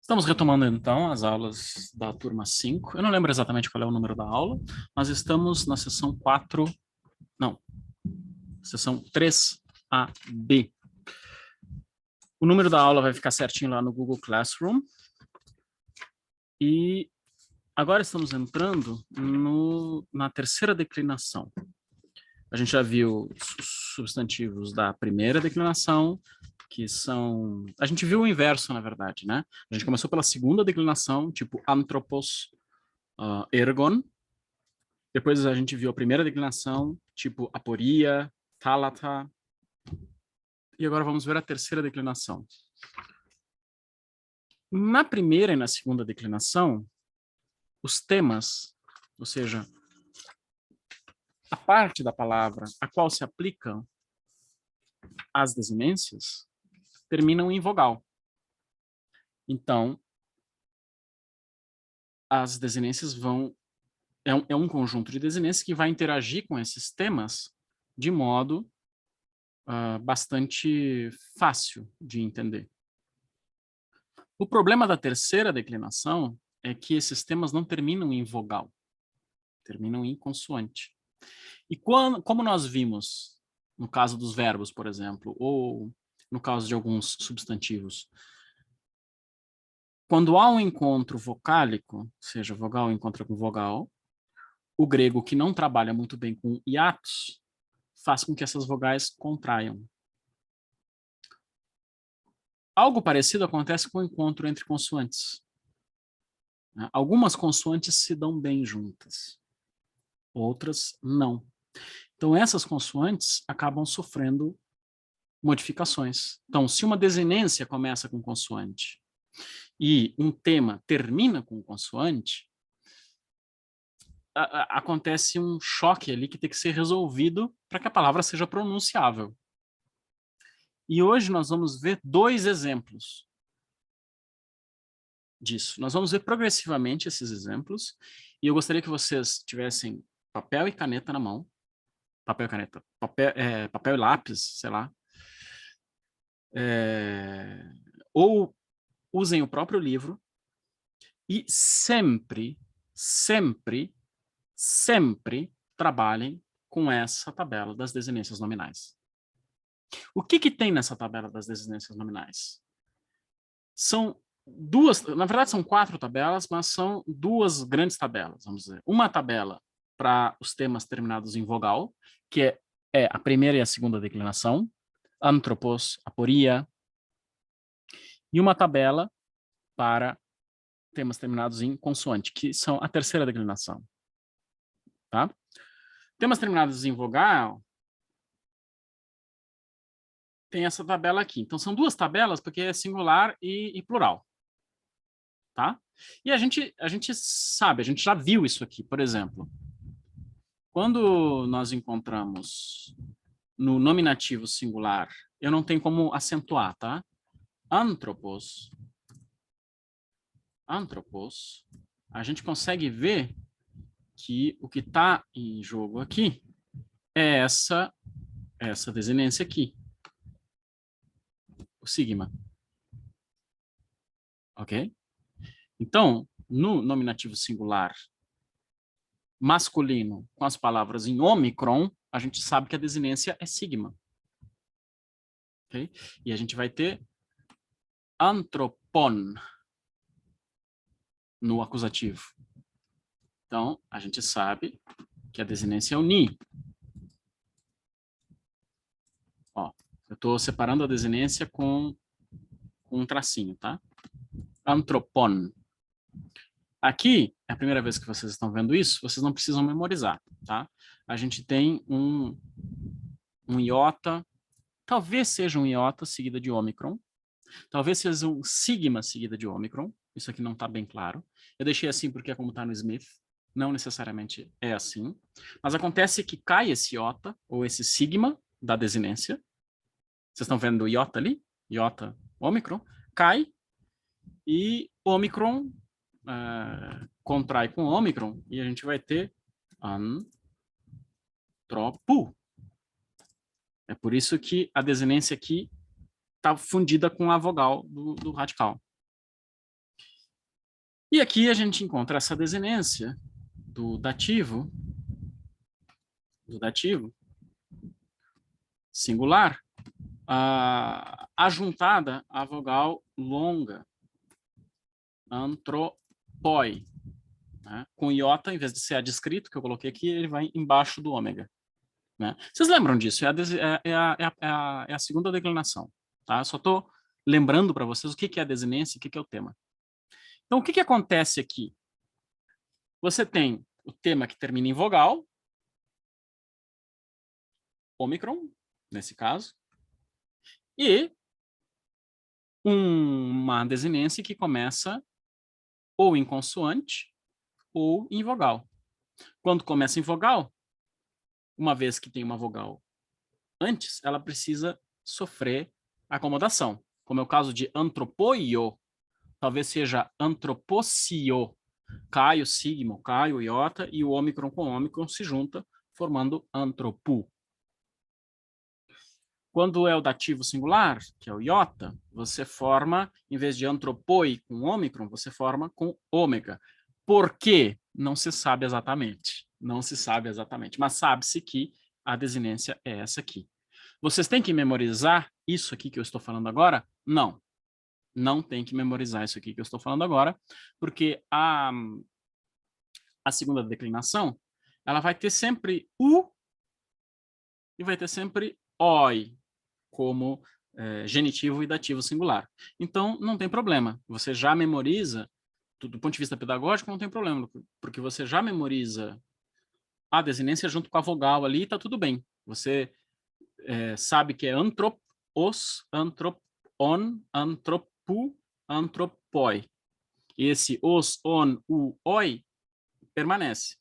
Estamos retomando então as aulas da turma 5. Eu não lembro exatamente qual é o número da aula, mas estamos na sessão 4, não, sessão 3AB. O número da aula vai ficar certinho lá no Google Classroom. E agora estamos entrando na terceira declinação. A gente já viu os substantivos da primeira declinação, que são... A gente viu o inverso, na verdade, né? A gente começou pela segunda declinação, tipo anthropos, ergon. Depois a gente viu a primeira declinação, tipo aporia, thalata. E agora vamos ver a terceira declinação. Na primeira e na segunda declinação, os temas, ou seja, a parte da palavra a qual se aplicam as desinências, terminam em vogal. Então, as desinências vão... É um conjunto de desinências que vai interagir com esses temas de modo bastante fácil de entender. O problema da terceira declinação é que esses temas não terminam em vogal, terminam em consoante. E como nós vimos no caso dos verbos, por exemplo, ou no caso de alguns substantivos, quando há um encontro vocálico, ou seja, vogal encontra com vogal, o grego, que não trabalha muito bem com hiatos, faz com que essas vogais contraiam. Algo parecido acontece com o encontro entre consoantes. Algumas consoantes se dão bem juntas, outras não. Então, essas consoantes acabam sofrendo modificações. Então, se uma desinência começa com consoante e um tema termina com consoante, acontece um choque ali que tem que ser resolvido para que a palavra seja pronunciável. E hoje nós vamos ver dois exemplos disso. Nós vamos ver progressivamente esses exemplos, e eu gostaria que vocês tivessem papel e caneta na mão, papel e caneta, papel e lápis, sei lá, ou usem o próprio livro e sempre, sempre, sempre trabalhem com essa tabela das desinências nominais. O que tem nessa tabela das desinências nominais? São duas, na verdade são 4 tabelas, mas são duas grandes tabelas, vamos dizer. Uma tabela para os temas terminados em vogal, que é a primeira e a segunda declinação, anthropos, aporia, e uma tabela para temas terminados em consoante, que são a terceira declinação. Tá? Temas terminados em vogal, tem essa tabela aqui. Então, são duas tabelas, porque é singular e plural. Tá? E a gente sabe, a gente já viu isso aqui, por exemplo. Quando nós encontramos no nominativo singular, eu não tenho como acentuar, tá? Anthropos, a gente consegue ver que o que está em jogo aqui é essa desinência aqui, o sigma. Ok? Então, no nominativo singular masculino, com as palavras em ômicron, a gente sabe que a desinência é sigma. Ok? E a gente vai ter anthropon no acusativo. Então, a gente sabe que a desinência é o ni. Ó, eu estou separando a desinência com um tracinho, tá? Anthropon. Aqui, é a primeira vez que vocês estão vendo isso, vocês não precisam memorizar, tá? A gente tem um iota, talvez seja um iota seguida de ômicron, talvez seja um sigma seguida de ômicron, isso aqui não está bem claro. Eu deixei assim porque é como está no Smith, não necessariamente é assim, mas acontece que cai esse iota, ou esse sigma da desinência, vocês estão vendo o iota ali? Iota, ômicron, cai, e ômicron contrai com ômicron, e a gente vai ter antropo. É por isso que a desinência aqui está fundida com a vogal do radical. E aqui a gente encontra essa desinência do dativo singular, ajuntada à vogal longa, antropoi. Né? Com iota, em vez de ser adescrito, que eu coloquei aqui, ele vai embaixo do ômega. Né? Vocês lembram disso? É a segunda declinação. Tá? Eu só estou lembrando para vocês o que é a desinência e o que é o tema. Então, o que acontece aqui? Você tem o tema que termina em vogal, ômicron, nesse caso, e uma desinência que começa ou em consoante ou em vogal. Quando começa em vogal, uma vez que tem uma vogal antes, ela precisa sofrer acomodação. Como é o caso de antropoio, talvez seja antropocio. Caio, sigma, caio, iota, e o ômicron com ômicron se junta, formando antropu. Quando é o dativo singular, que é o iota, você forma, em vez de antropoi com ômicron, você forma com ômega. Por quê? Não se sabe exatamente. Não se sabe exatamente, mas sabe-se que a desinência é essa aqui. Vocês têm que memorizar isso aqui que eu estou falando agora? Não. Não tem que memorizar isso aqui que eu estou falando agora, porque a segunda declinação, ela vai ter sempre u e vai ter sempre oi, como genitivo e dativo singular. Então, não tem problema. Você já memoriza, do ponto de vista pedagógico, não tem problema, porque você já memoriza a desinência junto com a vogal ali, está tudo bem. Você sabe que é antropos, antropon, antropu, antropoi. E esse os, on, u, oi permanece.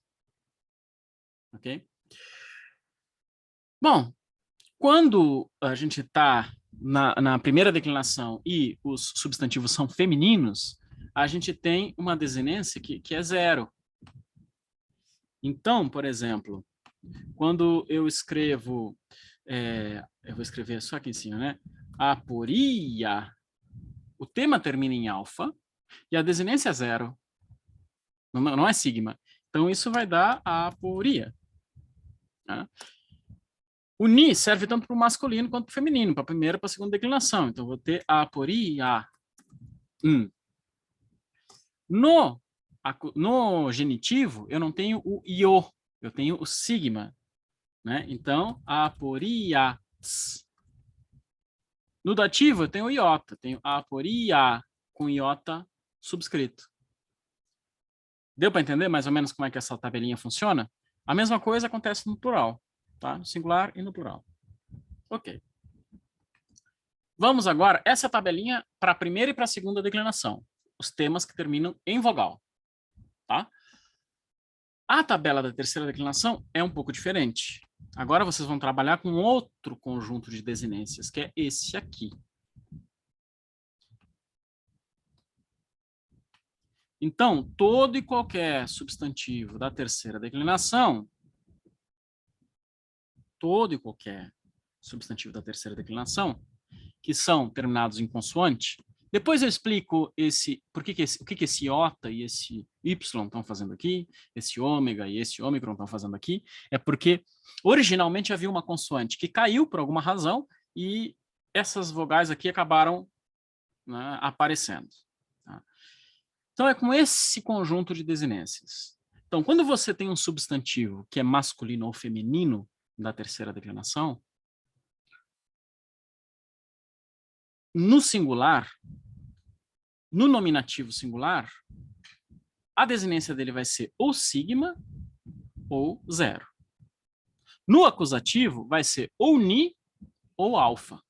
Ok? Bom, quando a gente está na primeira declinação e os substantivos são femininos, a gente tem uma desinência que é zero. Então, por exemplo, quando eu escrevo, eu vou escrever só aqui em cima, né? Aporia, o tema termina em alfa e a desinência é zero. Não é sigma. Então, isso vai dar a aporia. Né? O ni serve tanto para o masculino quanto para o feminino, para a primeira e para a segunda declinação. Então, vou ter aporia. No genitivo, eu não tenho o io, eu tenho o sigma. Né? Então, aporias. No dativo, eu tenho o iota, tenho aporia com iota subscrito. Deu para entender mais ou menos como é que essa tabelinha funciona? A mesma coisa acontece no plural, tá? No singular e no plural. Ok. Vamos agora, essa tabelinha para a primeira e para a segunda declinação. Os temas que terminam em vogal, tá? A tabela da terceira declinação é um pouco diferente. Agora vocês vão trabalhar com outro conjunto de desinências, que é esse aqui. Então, todo e qualquer substantivo da terceira declinação, que são terminados em consoante, depois eu explico o que esse iota e esse y estão fazendo aqui, esse ômega e esse ômicron estão fazendo aqui, é porque originalmente havia uma consoante que caiu por alguma razão e essas vogais aqui acabaram, né, aparecendo. Tá? Então, é com esse conjunto de desinências. Então, quando você tem um substantivo que é masculino ou feminino da terceira declinação, no singular, no nominativo singular, a desinência dele vai ser ou sigma ou zero. No acusativo, vai ser ou ni ou alfa.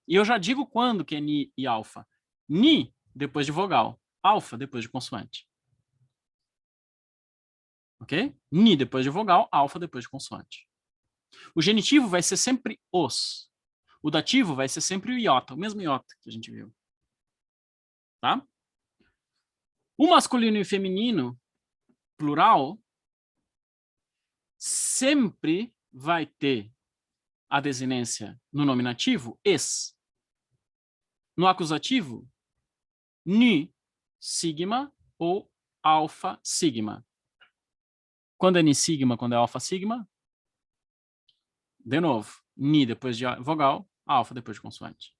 E eu já digo quando que é ni e alfa. Ni, depois de vogal. Alfa, depois de consoante. Ok? Ni depois de vogal, alfa depois de consoante. O genitivo vai ser sempre os. O dativo vai ser sempre o iota, o mesmo iota que a gente viu. Tá? O masculino e feminino, plural, sempre vai ter a desinência no nominativo, es. No acusativo, ni, sigma ou alfa, sigma. Quando é ni sigma, quando é alfa, sigma, de novo, ni depois de vogal, alfa depois de consoante.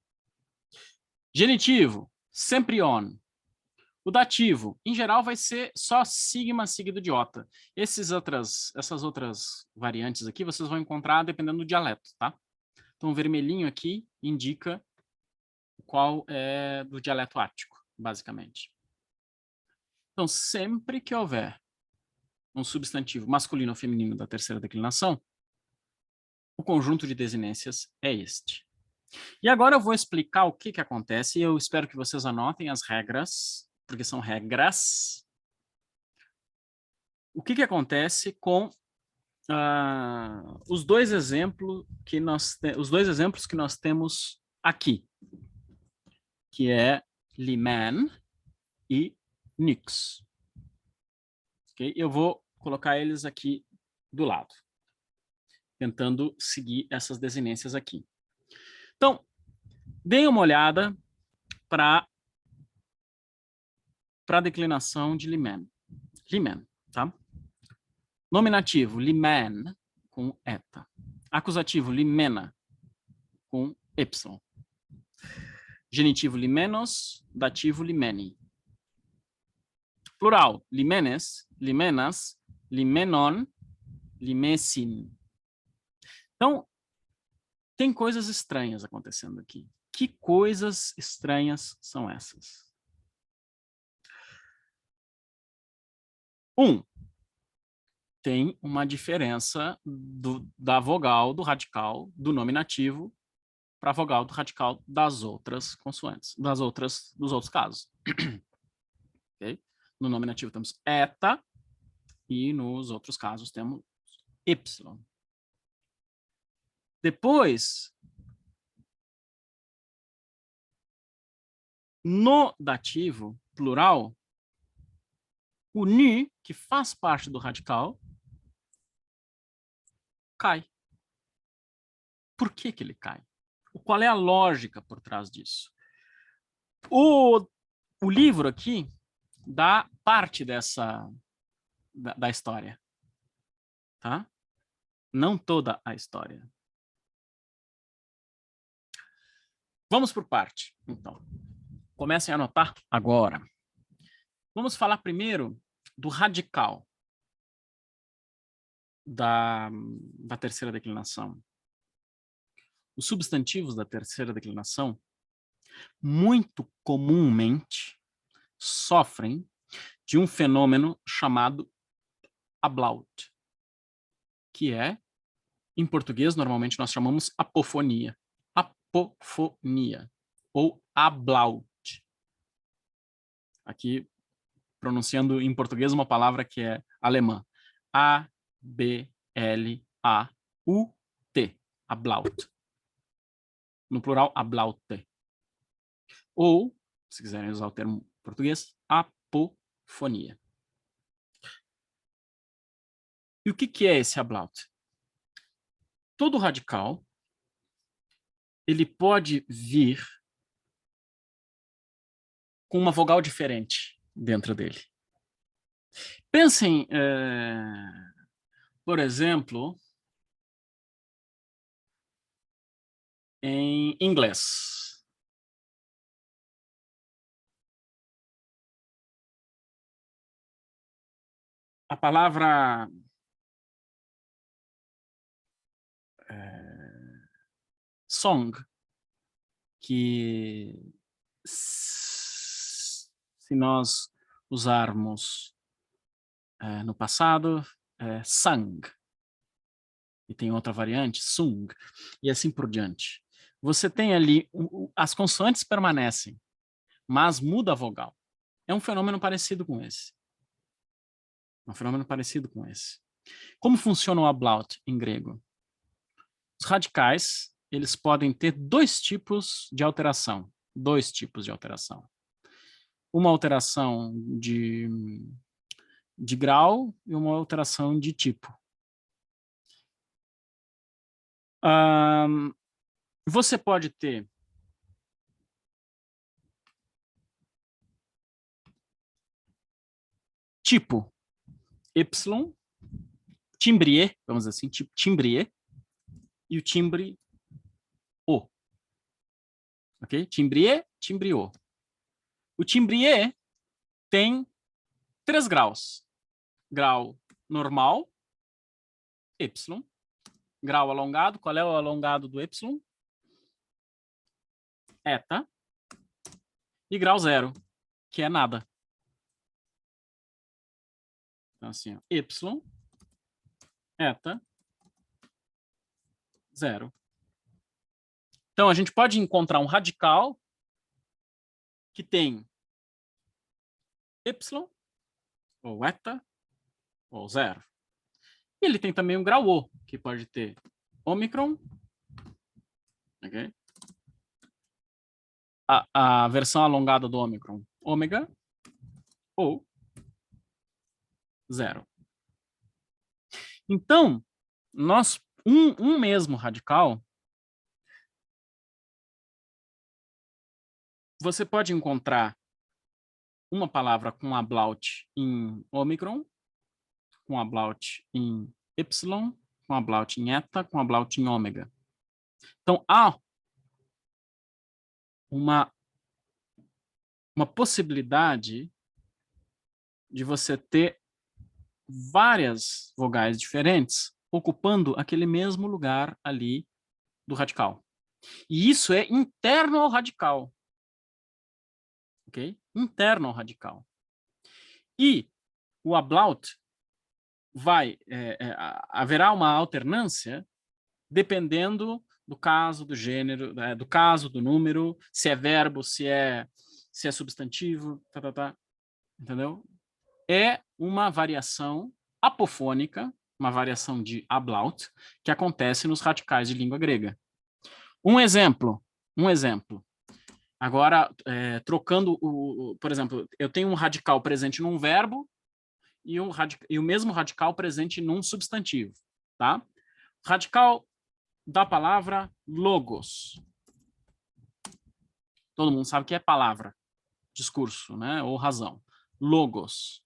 Genitivo, sempre on. O dativo, em geral, vai ser só sigma seguido de ota. Essas outras variantes aqui vocês vão encontrar dependendo do dialeto, tá? Então, o vermelhinho aqui indica qual é do dialeto ático, basicamente. Então, sempre que houver um substantivo masculino ou feminino da terceira declinação, o conjunto de desinências é este. E agora eu vou explicar o que acontece, e eu espero que vocês anotem as regras, porque são regras. O que acontece com os dois exemplos que nós temos aqui, que é Liman e Nix. Okay? Eu vou colocar eles aqui do lado, tentando seguir essas desinências aqui. Então, deem uma olhada para a declinação de Liman. Liman, tá? Nominativo, Liman, com eta. Acusativo, Limena, com y. Genitivo, Limenos. Dativo, Limeni. Plural, Limenes, Limenas, Limenon, Limesin. Então, tem coisas estranhas acontecendo aqui. Que coisas estranhas são essas? Tem uma diferença da vogal do radical do nominativo para a vogal do radical das outras consoantes, dos outros casos. Okay? No nominativo temos eta e nos outros casos temos y. Depois, no dativo plural, o ni, que faz parte do radical, cai. Por que ele cai? Qual é a lógica por trás disso? O livro aqui dá parte da história, tá? Não toda a história. Vamos por parte, então. Comecem a anotar agora. Vamos falar primeiro do radical da terceira declinação. Os substantivos da terceira declinação, muito comumente, sofrem de um fenômeno chamado ablaut, que é, em português, normalmente nós chamamos apofonia. Apofonia, ou ablaut. Aqui, pronunciando em português uma palavra que é alemã. A-B-L-A-U-T. Ablaut. No plural, ablaute. Ou, se quiserem usar o termo português, apofonia. E o que é esse ablaut? Todo radical, ele pode vir com uma vogal diferente dentro dele. Pensem, por exemplo, em inglês. A palavra song, que se nós usarmos no passado, sang, e tem outra variante, sung, e assim por diante. Você tem ali, as consoantes permanecem, mas muda a vogal. É um fenômeno parecido com esse. Como funciona o ablaut em grego? Os radicais, eles podem ter dois tipos de alteração. Uma alteração de grau e uma alteração de tipo. Você pode ter tipo Y, timbre E, vamos dizer assim, tipo timbre E, e o timbre O. Ok? Timbre E, timbre O. O timbre E tem 3 graus. Grau normal, Y. Grau alongado, qual é o alongado do Y? Eta. E grau zero, que é nada. Então, assim, ó, Y, eta, zero. Então, a gente pode encontrar um radical que tem Y, ou eta, ou zero. E ele tem também um grau O, que pode ter ômicron, okay? A versão alongada do ômicron, ômega, ou zero. Então, um mesmo radical, você pode encontrar uma palavra com ablaut em ômicron, com ablaut em Y, com ablaut em eta, com ablaut em ômega. Então, há uma possibilidade de você ter várias vogais diferentes ocupando aquele mesmo lugar ali do radical. E isso é interno ao radical. Ok? Interno ao radical. E o ablaut haverá uma alternância dependendo do caso, do gênero, do caso, do número, se é verbo, se é substantivo, entendeu? É uma variação apofônica, uma variação de ablaut, que acontece nos radicais de língua grega. Um exemplo. Agora, trocando, por exemplo, eu tenho um radical presente num verbo e o mesmo radical presente num substantivo, tá? Radical da palavra logos. Todo mundo sabe que é palavra, discurso, né? Ou razão. Logos.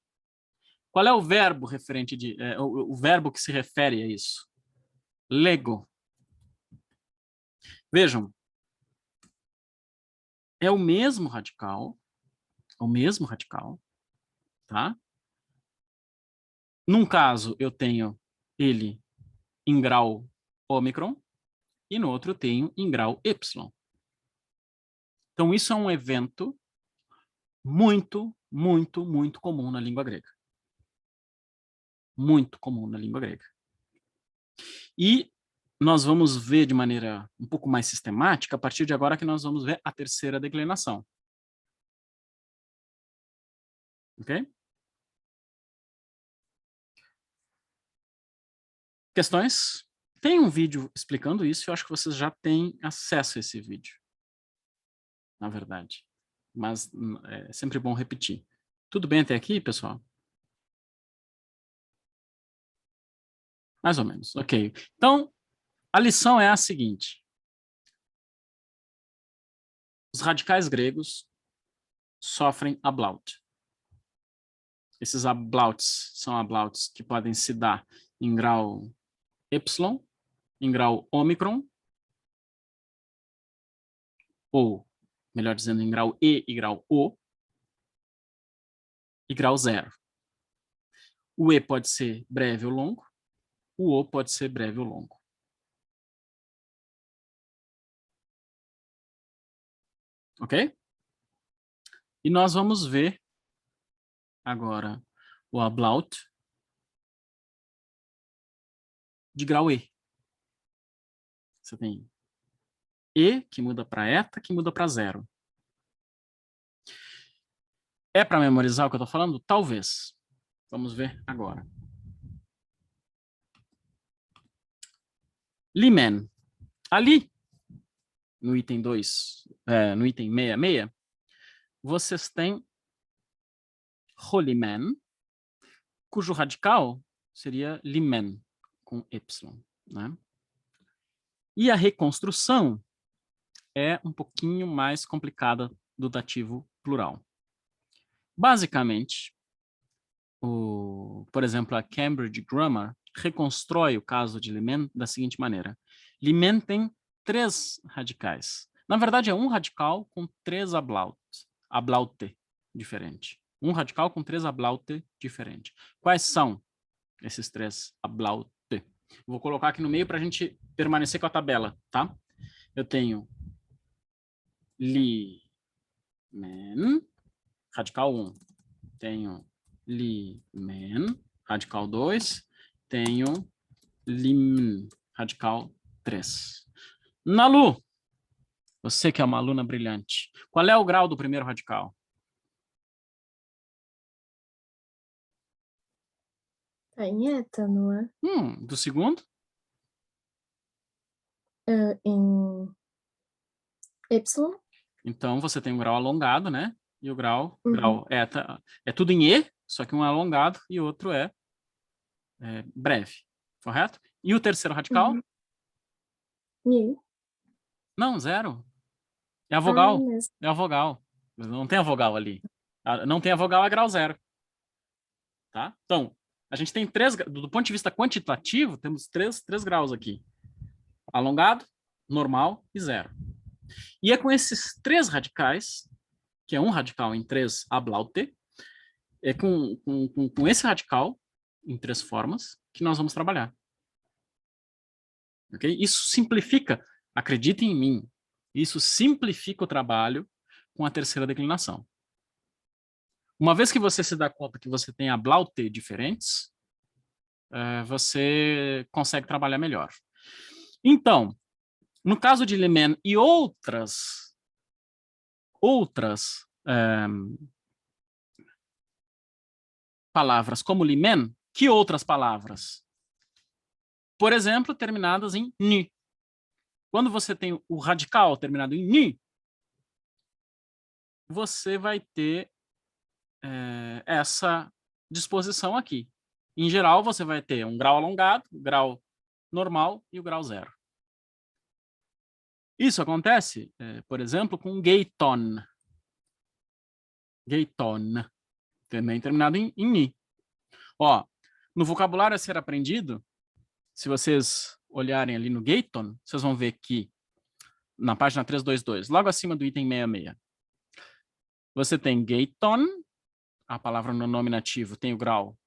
Qual é o verbo referente o verbo que se refere a isso? Lego. Vejam, é o mesmo radical, tá? Num caso, eu tenho ele em grau ômicron e no outro eu tenho em grau Y. Então, isso é um evento muito, muito, muito comum na língua grega. Muito comum na língua grega. E nós vamos ver de maneira um pouco mais sistemática, a partir de agora que nós vamos ver a terceira declinação. Ok? Questões? Tem um vídeo explicando isso, eu acho que vocês já têm acesso a esse vídeo, na verdade. Mas é sempre bom repetir. Tudo bem até aqui, pessoal? Mais ou menos, ok. Então, a lição é a seguinte. Os radicais gregos sofrem ablaut. Esses ablauts são ablauts que podem se dar em grau Y, em grau ômicron, ou, melhor dizendo, em grau E e grau O, e grau zero. O E pode ser breve ou longo, o O pode ser breve ou longo. Ok? E nós vamos ver agora o ablaut de grau E. Você tem E, que muda para eta, que muda para zero. É para memorizar o que eu estou falando? Talvez. Vamos ver agora. Limen. Ali, no item 2, no item 66, vocês têm Rolimen, cujo radical seria limen, com Y. Né? E a reconstrução é um pouquinho mais complicada do dativo plural. Basicamente, por exemplo, a Cambridge Grammar reconstrói o caso de Lyman da seguinte maneira. Lyman tem 3 radicais. Na verdade, é um radical com 3 ablaute diferente. Um radical com 3 ablaute diferente. Quais são esses 3 ablaute? Vou colocar aqui no meio para a gente permanecer com a tabela, tá? Eu tenho Lyman, radical 1. Tenho Lyman, radical 2. Tenho Lyman, radical 3. Nalu, você que é uma aluna brilhante, qual é o grau do primeiro radical? Tá em eta, não é? Do segundo? Em Y. Então, você tem um grau alongado, né? E o grau Uhum. eta é tudo em E, só que um é alongado e o outro é breve, correto? E o terceiro radical? Uhum. I. Não, 0. É a Ah, é vogal. mesmo. É a vogal. Não tem a vogal ali. Não tem a vogal, é grau 0. Tá? Então, a gente tem 3, do ponto de vista quantitativo, temos três graus aqui. Alongado, normal e 0. E é com esses 3 radicais, que é um radical em 3 ablaute, é com esse radical, em 3 formas, que nós vamos trabalhar. Okay? Isso simplifica, acreditem em mim, isso simplifica o trabalho com a terceira declinação. Uma vez que você se dá conta que você tem ablaute diferentes, você consegue trabalhar melhor. Então, no caso de Lyman e outras palavras como Lyman, que outras palavras? Por exemplo, terminadas em ni. Quando você tem o radical terminado em ni, você vai ter essa disposição aqui. Em geral, você vai ter um grau alongado, o grau normal e o grau 0. Isso acontece, por exemplo, com gayton. Gayton, também terminado em ni. Ó, no vocabulário a ser aprendido, se vocês olharem ali no gayton, vocês vão ver que na página 322, logo acima do item 66, você tem gayton, a palavra no nominativo tem o grau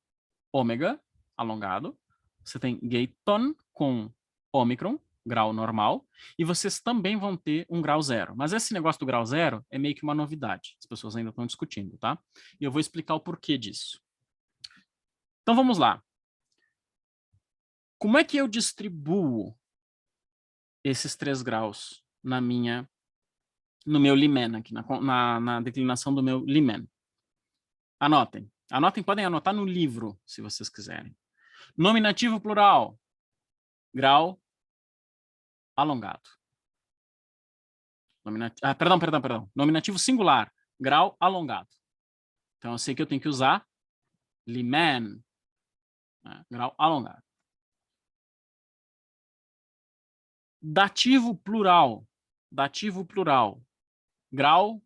ômega, alongado. Você tem gayton com ômicron, grau normal, e vocês também vão ter um grau 0. Mas esse negócio do grau 0 é meio que uma novidade. As pessoas ainda estão discutindo, tá? E eu vou explicar o porquê disso. Então vamos lá. Como é que eu distribuo esses 3 graus no meu Lyman, aqui, na declinação do meu Lyman? Anotem. Anotem, podem anotar no livro, se vocês quiserem. Nominativo plural, grau alongado. Perdão. Nominativo singular, grau alongado. Então, eu sei que eu tenho que usar Lyman, né? Grau alongado. Dativo plural, grau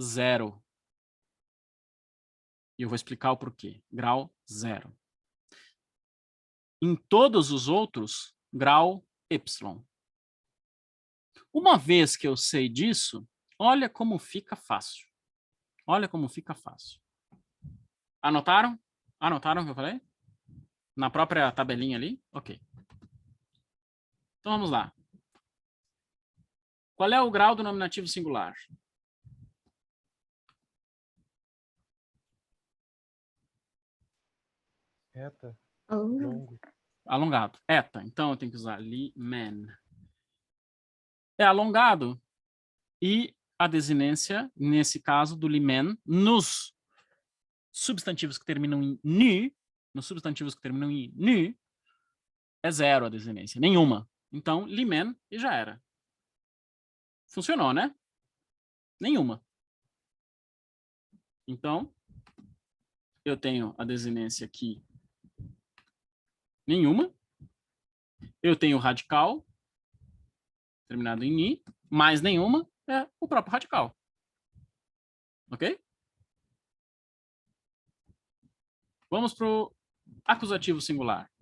0. E eu vou explicar o porquê. Grau 0. Em todos os outros, grau Y. Uma vez que eu sei disso, olha como fica fácil. Olha como fica fácil. Anotaram? Anotaram o que eu falei? Na própria tabelinha ali? Ok. Então vamos lá. Qual é o grau do nominativo singular? Eta. Alongado. Longo. Alongado. Eta. Então eu tenho que usar Lyman. É alongado. E a desinência, nesse caso, do Lyman, nos substantivos que terminam em ni, é 0 a desinência. Nenhuma. Então, Lyman e já era. Funcionou, né? Nenhuma. Então, eu tenho a desinência aqui. Nenhuma. Eu tenho o radical, terminado em ni, mais nenhuma é o próprio radical. Ok? Vamos para o acusativo singular.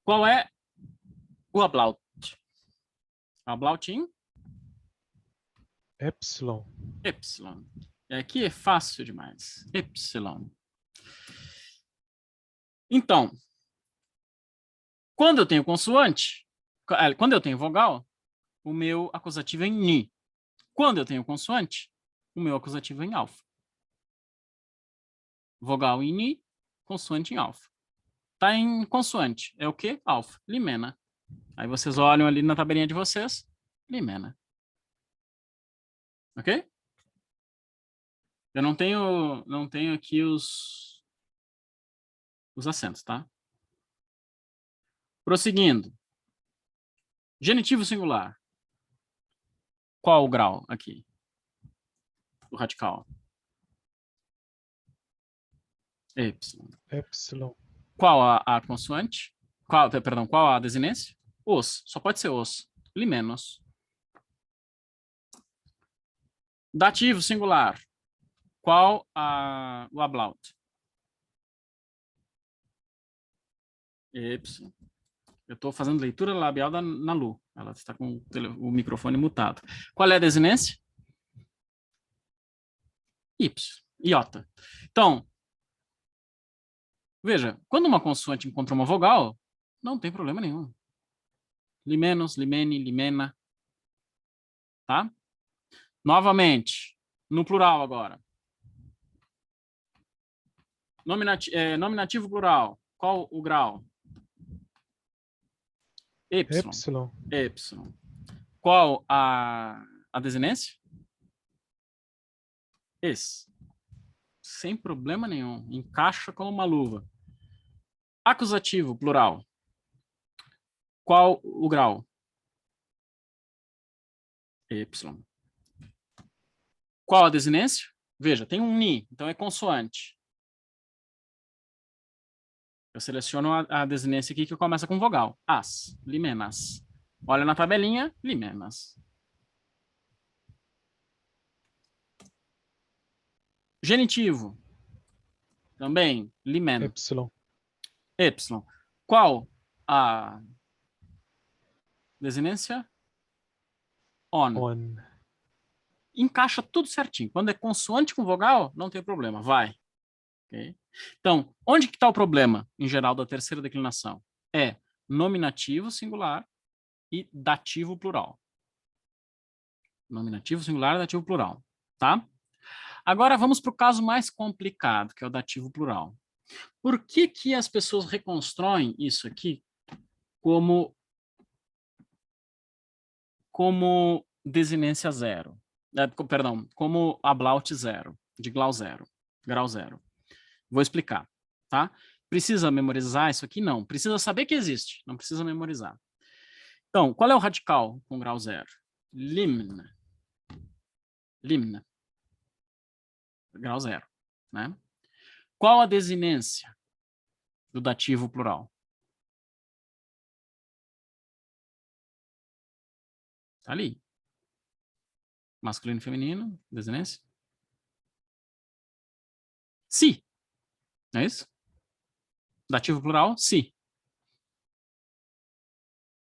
Qual é o ablaut? Ablaut em? Epsilon. Epsilon. E aqui é fácil demais. Epsilon. Então, quando eu tenho consoante, quando eu tenho vogal, o meu acusativo é em ni. Quando eu tenho consoante, o meu acusativo é em alfa. Vogal em ni, consoante em alfa. Tá em consoante. É o quê? Alfa. Limena. Aí vocês olham ali na tabelinha de vocês. Limena. Ok? Eu não tenho aqui os acentos, tá? Prosseguindo. Genitivo singular. Qual o grau aqui? O radical. Epsilon. Epsilon. Qual a consoante? Qual a desinência? Os. Só pode ser os. Limenos. Dativo singular. Qual o ablaut? Epsilon. Eu estou fazendo leitura labial na Lu. Ela está com o microfone mutado. Qual é a desinência? Y. Iota. Então, veja, quando uma consoante encontra uma vogal, não tem problema nenhum. Limenos, limene, limena. Tá? Novamente, no plural agora. Nominativo plural. Qual o grau? Epsilon. Epsilon. Epsilon. Qual a desinência? Esse. Sem problema nenhum. Encaixa como uma luva. Acusativo plural. Qual o grau? Epsilon. Qual a desinência? Veja, tem um ni, então é consoante. Eu seleciono a desinência aqui que começa com vogal. As, limenas. Olha na tabelinha, limenas. Genitivo. Também, limen. Epsilon. Epsilon. Qual a desinência? On. On. Encaixa tudo certinho. Quando é consoante com vogal, não tem problema. Vai. Okay? Então, onde que está o problema, em geral, da terceira declinação? É nominativo singular e dativo plural. Nominativo singular e dativo plural. Tá? Agora vamos para o caso mais complicado, que é o dativo plural. Por que que as pessoas reconstroem isso aqui como desinência zero? Perdão, como ablaut zero, de grau zero. Vou explicar, tá? Precisa memorizar isso aqui? Não. Precisa saber que existe, não precisa memorizar. Então, qual é o radical com grau zero? Limna. Limna. Grau zero, né? Qual a desinência do dativo plural? Tá ali. Masculino e feminino, desinência. Si. Não é isso? Dativo plural, si.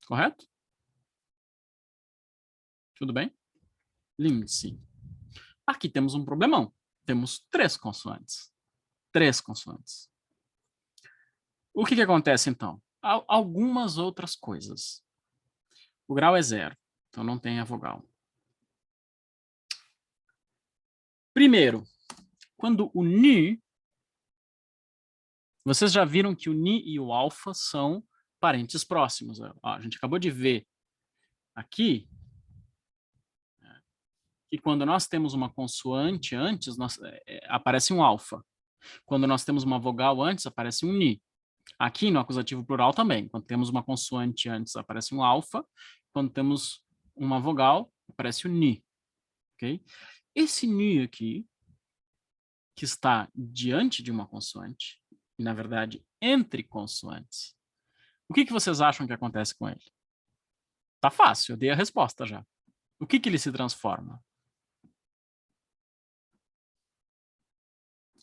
Correto? Tudo bem? Limite-se. Aqui temos um problemão. Temos 3 consoantes. 3 consoantes. O que acontece, então? Algumas outras coisas. O grau é 0, então não tem a vogal. Primeiro, quando o ni... Vocês já viram que o ni e o alfa são parentes próximos. Ó, a gente acabou de ver aqui que quando nós temos uma consoante antes, aparece um alfa. Quando nós temos uma vogal antes, aparece um ni. Aqui no acusativo plural também. Quando temos uma consoante antes, aparece um alfa. Quando temos uma vogal, aparece o ni. Okay? Esse ni aqui, que está diante de uma consoante, e na verdade entre consoantes, o que vocês acham que acontece com ele? Tá fácil, eu dei a resposta já. O que ele se transforma?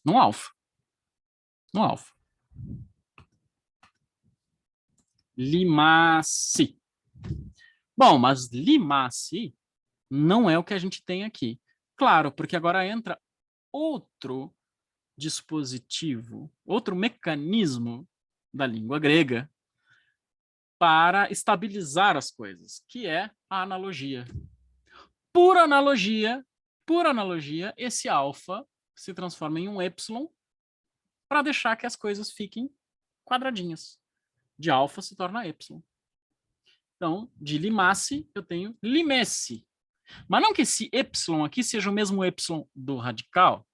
Num alfa. no alfa. Limasse. Bom, mas limasse não é o que a gente tem aqui. Claro, porque agora entra outro dispositivo, outro mecanismo da língua grega para estabilizar as coisas, que é a analogia. Por analogia, esse alfa se transforma em um epsilon para deixar que as coisas fiquem quadradinhas. De alfa se torna epsilon. Então, de limasse, eu tenho limesse. Mas não que esse epsilon aqui seja o mesmo epsilon do radical.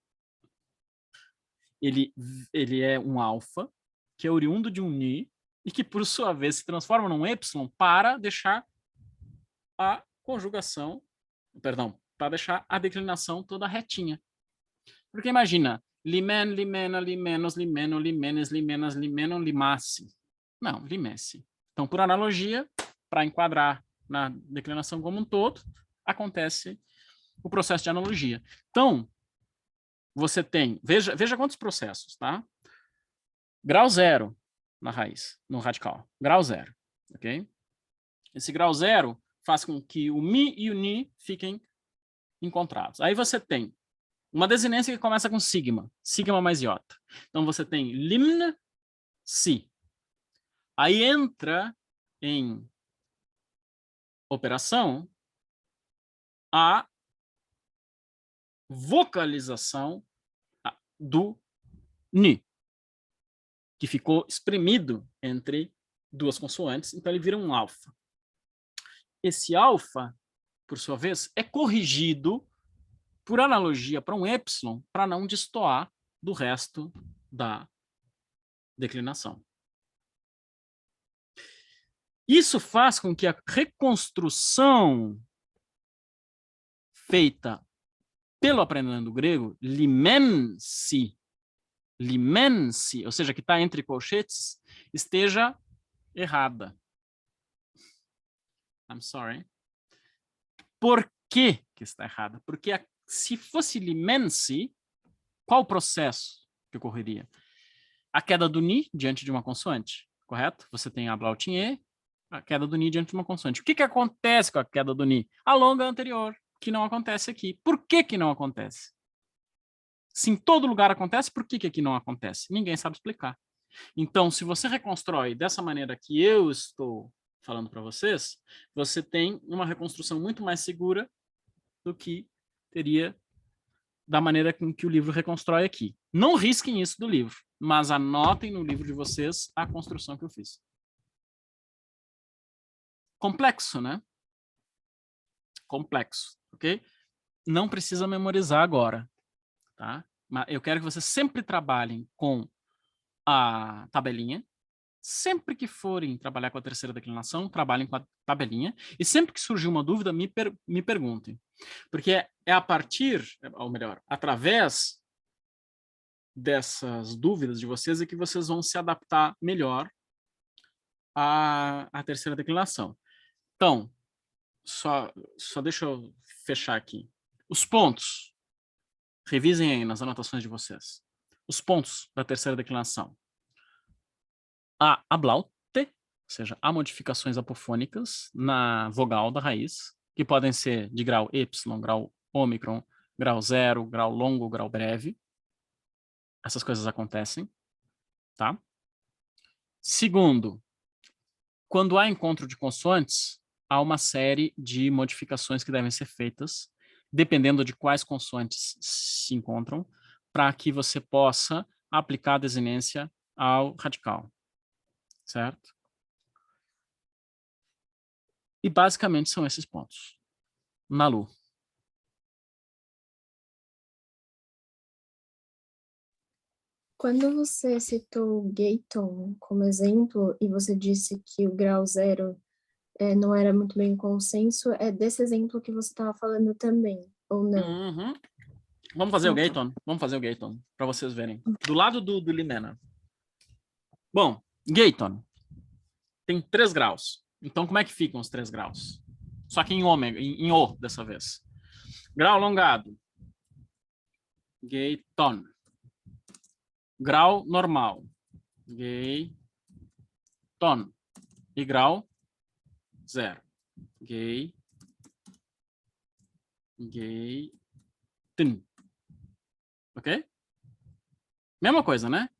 Ele é um alfa, que é oriundo de um ni, e que, por sua vez, se transforma num epsilon para deixar a conjugação, perdão, para deixar a declinação toda retinha. Porque imagina, limen, limena, limenos, limeno, limenes, limenas, limeno, limasse. Não, limesse. Então, por analogia, para enquadrar na declinação como um todo, acontece o processo de analogia. Então, você tem, veja quantos processos, tá? Grau zero na raiz, no radical. Grau zero, ok? Esse grau zero faz com que o mi e o ni fiquem encontrados. Aí você tem uma desinência que começa com sigma, sigma mais iota. Então você tem limn, si. Aí entra em operação a vocalização do ni, que ficou espremido entre duas consoantes, então ele vira um alfa. Esse alfa, por sua vez, é corrigido por analogia para um epsilon, para não destoar do resto da declinação. Isso faz com que a reconstrução feita pelo aprendendo grego, limensi, ou seja, que está entre colchetes, esteja errada. I'm sorry. Por que está errada? Porque se fosse limensi, qual o processo que ocorreria? A queda do ni diante de uma consoante, correto? Você tem a Blautinhe, a queda do ni diante de uma consoante. O que acontece com a queda do ni? A longa anterior, que não acontece aqui. Por que não acontece? Se em todo lugar acontece, por que aqui não acontece? Ninguém sabe explicar. Então, se você reconstrói dessa maneira que eu estou falando para vocês, você tem uma reconstrução muito mais segura do que teria da maneira com que o livro reconstrói aqui. Não risquem isso do livro, mas anotem no livro de vocês a construção que eu fiz. Complexo, né? Complexo, ok? Não precisa memorizar agora, tá? Mas eu quero que vocês sempre trabalhem com a tabelinha. Sempre que forem trabalhar com a terceira declinação, trabalhem com a tabelinha. E sempre que surgir uma dúvida, me perguntem. Porque é a partir, ou melhor, através dessas dúvidas de vocês é que vocês vão se adaptar melhor à terceira declinação. Então, só deixa eu fechar aqui. Os pontos. Revisem aí nas anotações de vocês. Os pontos da terceira declinação. A ablaute, ou seja, há modificações apofônicas na vogal da raiz, que podem ser de grau Y, grau ômicron, grau zero, grau longo, grau breve. Essas coisas acontecem, tá? Segundo, quando há encontro de consoantes, há uma série de modificações que devem ser feitas, dependendo de quais consoantes se encontram, para que você possa aplicar a desinência ao radical. Certo? E basicamente são esses pontos. Nalu. Quando você citou Gayton como exemplo e você disse que o grau zero não era muito bem consenso, é desse exemplo que você estava falando também, ou não? Uhum. Vamos fazer o Gayton? Vamos fazer o Gayton, para vocês verem. Do lado do Limena. Bom, Gayton tem 3 graus. Então, como é que ficam os 3 graus? Só que em ômega, em O dessa vez. Grau alongado. Gayton. grau normal. Gayton. E grau 0. Gayton. Ok? Mesma coisa, né?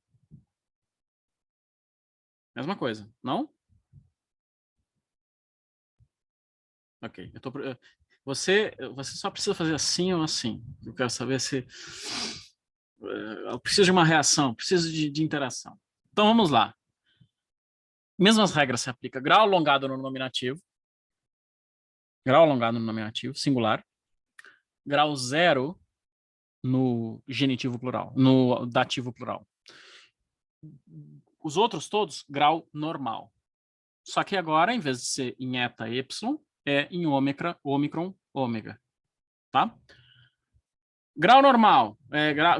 Mesma coisa, não? Ok. Você só precisa fazer assim ou assim. Eu quero saber se... eu preciso de uma reação, preciso de interação. Então, vamos lá. Mesmas regras se aplicam. Grau alongado no nominativo. Grau alongado no nominativo, singular. Grau 0 no genitivo plural, no dativo plural. Os outros todos, grau normal. Só que agora, em vez de ser em eta, y, é em ômicron, ômega. Tá? Grau normal,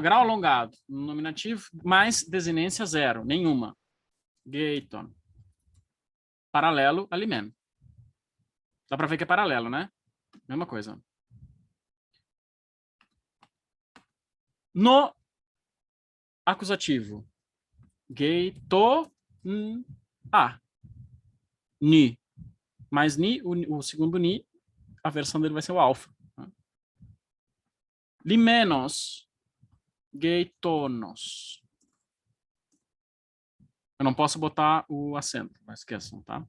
grau alongado, no nominativo, mais desinência 0, nenhuma. Gayton. Paralelo, alimen. Dá para ver que é paralelo, né? Mesma coisa. No acusativo, gayto, ni. Mais ni, o segundo ni, a versão dele vai ser o alfa. Limenos, gaytonos. Eu não posso botar o acento, mas esqueçam, tá?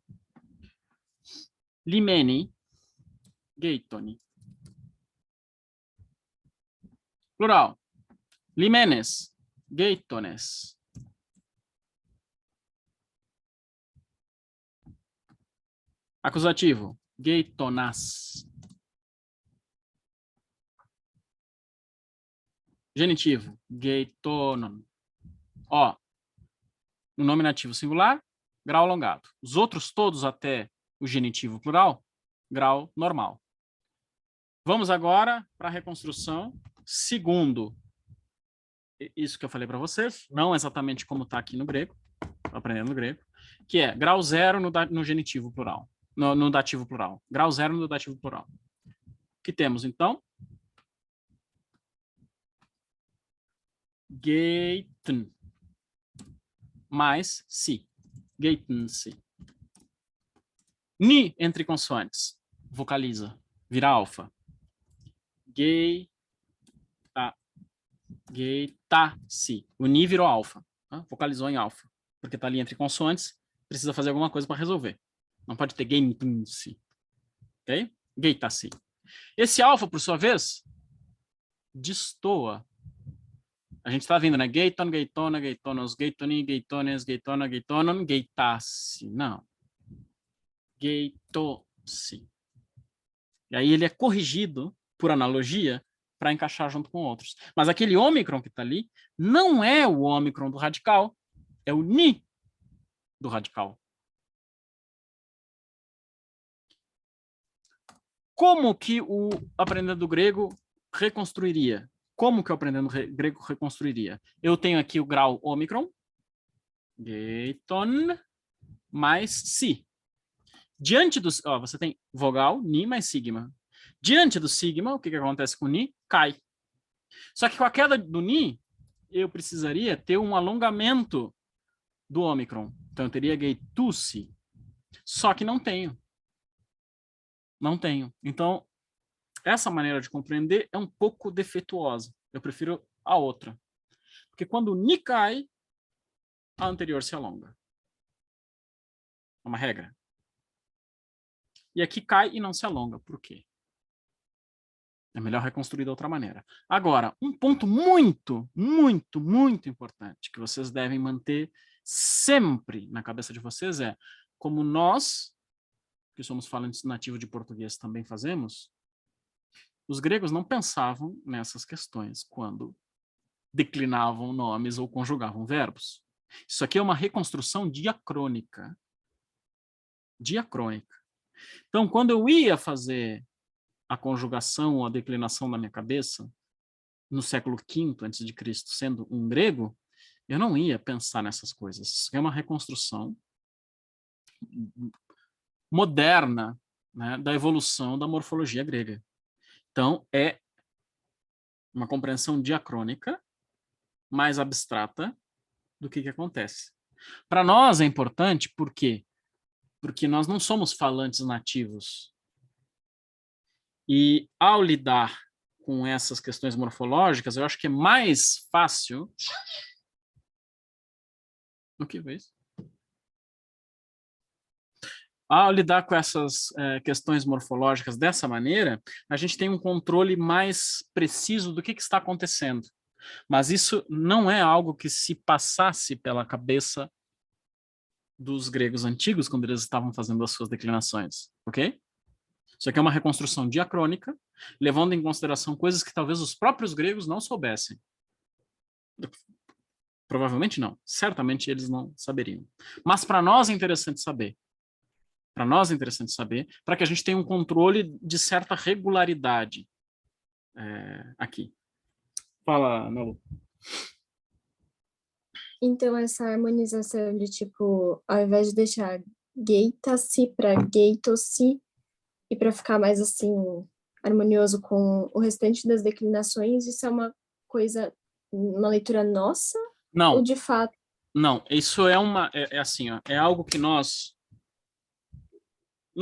Limeni, gaytoni. Plural. Limenes, gaytones. Acusativo, gaytonas. Genitivo, gaytonon. Ó, no nominativo singular, grau alongado. Os outros todos até o genitivo plural, grau normal. Vamos agora para a reconstrução segundo isso que eu falei para vocês, não exatamente como está aqui no grego, estou aprendendo grego, que é grau 0 no genitivo plural, no dativo plural. Grau 0 no dativo plural. O que temos, então? Gayten mais si. Gayten-se. Ni entre consoantes. Vocaliza. Vira alfa. Gayta-se. O ni virou alfa. Tá? Vocalizou em alfa. Porque está ali entre consoantes. Precisa fazer alguma coisa para resolver. Não pode ter gayten-se. Ok? Gayta-se. Esse alfa, por sua vez, destoa. A gente está vendo, né? Gayton, gaytona, gaytonos, gaytoni, gaytones, gaytona, gaytonon, gaytasse. Não. Gaytosse. E aí ele é corrigido, por analogia, para encaixar junto com outros. Mas aquele ômicron que está ali não é o ômicron do radical, é o ni do radical. Como que o aprendendo grego reconstruiria? Como que o aprendendo grego reconstruiria? Eu tenho aqui o grau ômicron, gayton, mais si. Diante do... Ó, você tem vogal, ni mais sigma. Diante do sigma, o que acontece com o ni? Cai. Só que com a queda do ni, eu precisaria ter um alongamento do ômicron. Então, eu teria gaytusse. Só que não tenho. Não tenho. Então, essa maneira de compreender é um pouco defeituosa. Eu prefiro a outra. Porque quando o ni cai, a anterior se alonga. É uma regra. E aqui cai e não se alonga. Por quê? É melhor reconstruir de outra maneira. Agora, um ponto muito, muito, muito importante que vocês devem manter sempre na cabeça de vocês é, como nós, que somos falantes nativos de português, também fazemos, os gregos não pensavam nessas questões quando declinavam nomes ou conjugavam verbos. Isso aqui é uma reconstrução diacrônica. Diacrônica. Então, quando eu ia fazer a conjugação ou a declinação na minha cabeça, no século V a.C., sendo um grego, eu não ia pensar nessas coisas. Isso é uma reconstrução moderna, né, da evolução da morfologia grega. Então, é uma compreensão diacrônica, mais abstrata, do que acontece. Para nós é importante, por quê? Porque nós não somos falantes nativos. E ao lidar com essas questões morfológicas, eu acho que é mais fácil... O que foi isso? Ao lidar com essas questões morfológicas dessa maneira, a gente tem um controle mais preciso do que está acontecendo. Mas isso não é algo que se passasse pela cabeça dos gregos antigos quando eles estavam fazendo as suas declinações, ok? Isso aqui é uma reconstrução diacrônica, levando em consideração coisas que talvez os próprios gregos não soubessem. Provavelmente não. Certamente eles não saberiam. Mas para nós é interessante saber. Para nós é interessante saber, para que a gente tenha um controle de certa regularidade aqui. Fala, Nalu. Então, essa harmonização de, tipo, ao invés de deixar geita-se para geito-se, e para ficar mais, assim, harmonioso com o restante das declinações, isso é uma coisa, uma leitura nossa? Ou Não, de fato? não. Isso é assim, ó, é algo que nós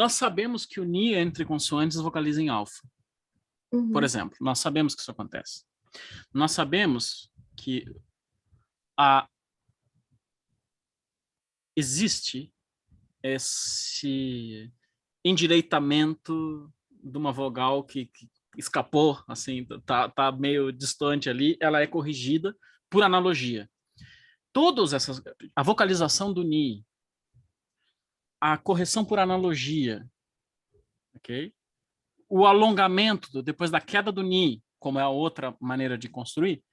sabemos que o ni entre consoantes vocaliza em alfa. Por Uhum. exemplo, nós sabemos que isso acontece. Nós sabemos que a existe esse endireitamento de uma vogal que escapou, assim, tá meio distante ali, ela é corrigida por analogia. Todas essas, a vocalização do ni, a correção por analogia, ok? O alongamento depois da queda do ni, como é a outra maneira de construir,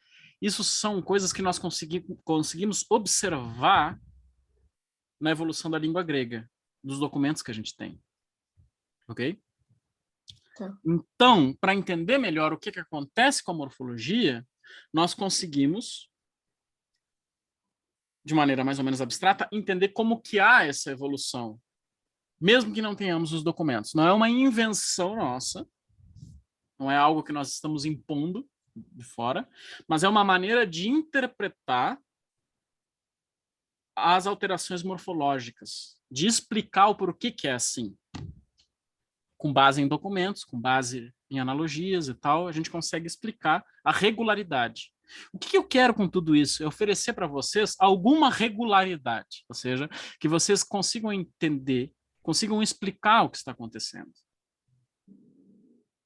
isso são coisas que nós conseguimos observar na evolução da língua grega, dos documentos que a gente tem. Ok? Tá. Então, para entender melhor o que acontece com a morfologia, nós conseguimos, de maneira mais ou menos abstrata, entender como que há essa evolução, mesmo que não tenhamos os documentos. Não é uma invenção nossa, não é algo que nós estamos impondo de fora, mas é uma maneira de interpretar as alterações morfológicas, de explicar o porquê que é assim. Com base em documentos, com base em analogias e tal, a gente consegue explicar a regularidade. O que eu quero com tudo isso? É oferecer para vocês alguma regularidade, ou seja, que vocês consigam entender, consigam explicar o que está acontecendo.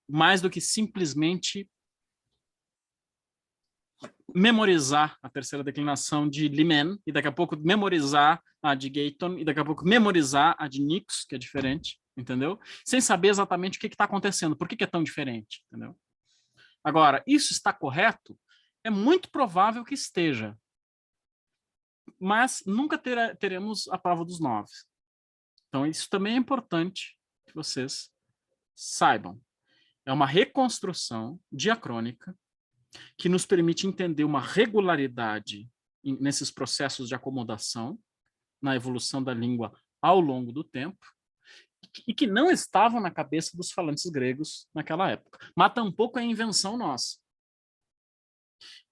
Mais do que simplesmente memorizar a terceira declinação de Limen, e daqui a pouco memorizar a de Gayton, e daqui a pouco memorizar a de Nix, que é diferente, entendeu? Sem saber exatamente o que está acontecendo, por que é tão diferente, entendeu? Agora, isso está correto? É muito provável que esteja, mas nunca teremos a prova dos 9. Então, isso também é importante que vocês saibam. É uma reconstrução diacrônica que nos permite entender uma regularidade nesses processos de acomodação na evolução da língua ao longo do tempo e que não estavam na cabeça dos falantes gregos naquela época. Mas tampouco é invenção nossa.